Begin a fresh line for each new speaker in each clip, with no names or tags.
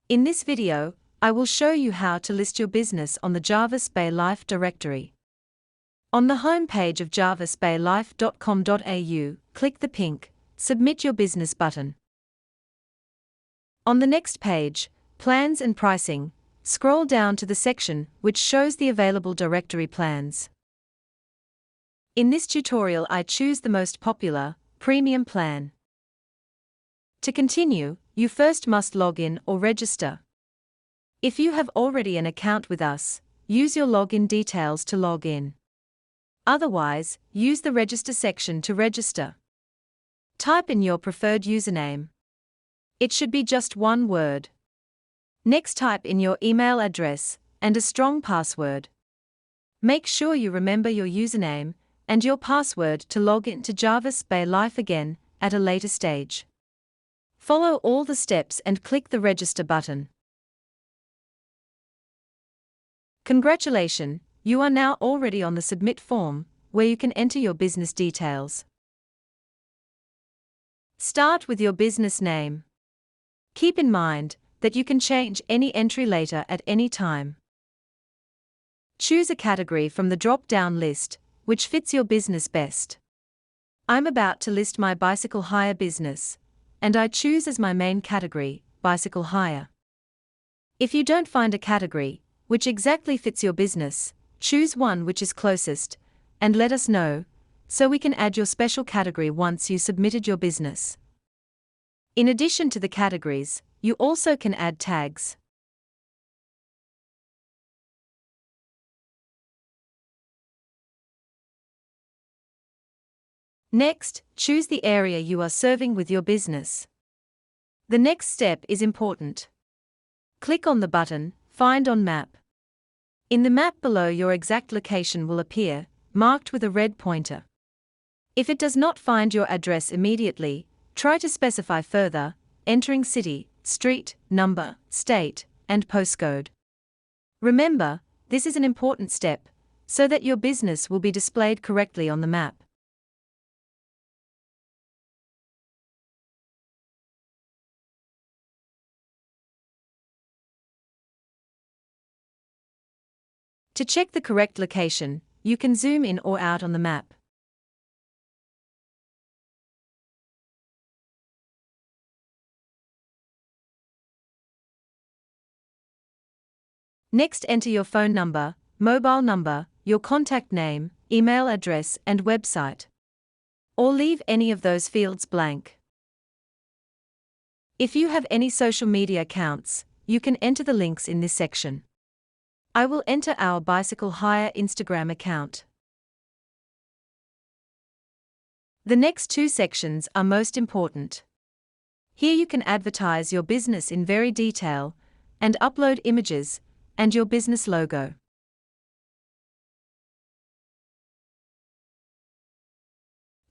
In this video, I will show you how to list your business on the Jervis Bay Life Directory. On the home page of jervisbaylife.com.au, click the pink Submit Your Business button. On the next page, Plans and Pricing, scroll down to the section which shows the available directory plans. In this tutorial, I choose the most popular, Premium plan. To continue, you first must log in or register. If you have already an account with us, use your login details to log in. Otherwise, use the Register section to register. Type in your preferred username. It should be just one word. Next, type in your email address and a strong password. Make sure you remember your username and your password to log in to Jervis Bay Life again at a later stage. Follow all the steps and click the Register button. Congratulations, you are now already on the Submit form, where you can enter your business details. Start with your business name. Keep in mind that you can change any entry later at any time. Choose a category from the drop-down list, which fits your business best. I'm about to list my bicycle hire business, and I choose as my main category, bicycle hire. If you don't find a category which exactly fits your business, choose one which is closest, and let us know, so we can add your special category once you submitted your business. In addition to the categories, you also can add tags. Next, choose the area you are serving with your business. The next step is important. Click on the button, Find on Map. In the map below, your exact location will appear, marked with a red pointer. If it does not find your address immediately, try to specify further, entering city, street, number, state, and postcode. Remember, this is an important step, so that your business will be displayed correctly on the map. To check the correct location, you can zoom in or out on the map. Next, enter your phone number, mobile number, your contact name, email address, and website. Or leave any of those fields blank. If you have any social media accounts, you can enter the links in this section. I will enter our bicycle hire Instagram account. The next two sections are most important. Here you can advertise your business in very detail and upload images and your business logo.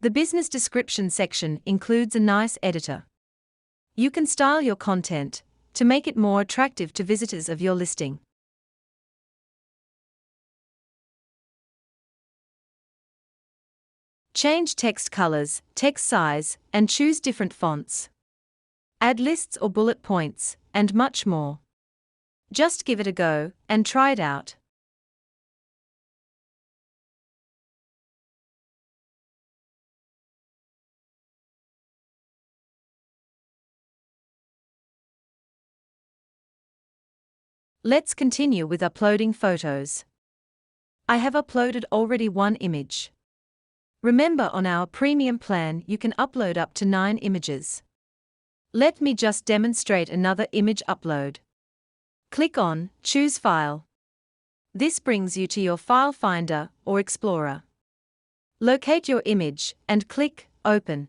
The business description section includes a nice editor. You can style your content to make it more attractive to visitors of your listing. Change text colors, text size, and choose different fonts. Add lists or bullet points, and much more. Just give it a go and try it out. Let's continue with uploading photos. I have uploaded already one image. Remember, on our premium plan you can upload up to 9 images. Let me just demonstrate another image upload. Click on Choose File. This brings you to your file finder or explorer. Locate your image and click Open.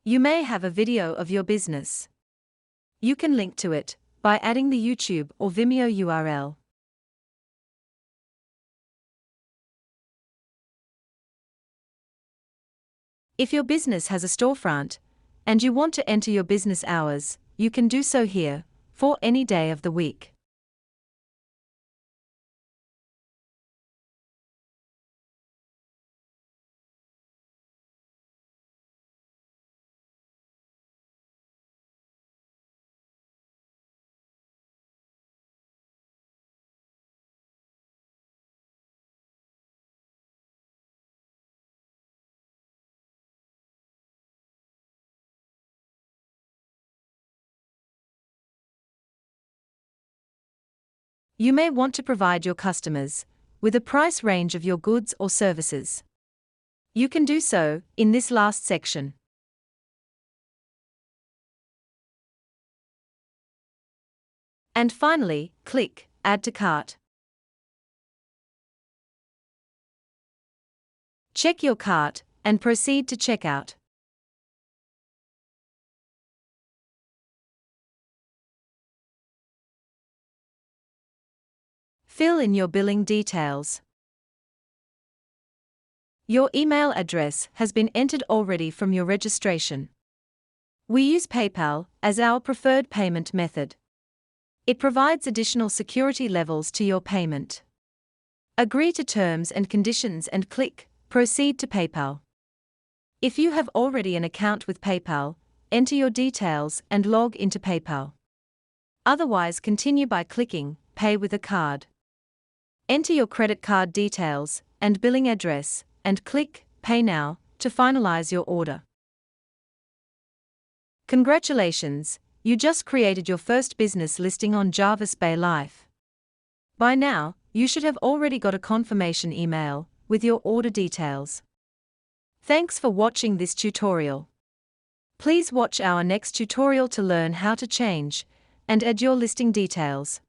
You may have a video of your business. You can link to it by adding the YouTube or Vimeo URL. If your business has a storefront and you want to enter your business hours, you can do so here for any day of the week. You may want to provide your customers with a price range of your goods or services. You can do so in this last section. And finally, click Add to Cart. Check your cart and proceed to checkout. Fill in your billing details. Your email address has been entered already from your registration. We use PayPal as our preferred payment method. It provides additional security levels to your payment. Agree to terms and conditions and click Proceed to PayPal. If you have already an account with PayPal, enter your details and log into PayPal. Otherwise, continue by clicking Pay with a card. Enter your credit card details and billing address, and click Pay Now to finalize your order. Congratulations, you just created your first business listing on Jervis Bay Life. By now, you should have already got a confirmation email with your order details. Thanks for watching this tutorial. Please watch our next tutorial to learn how to change and add your listing details.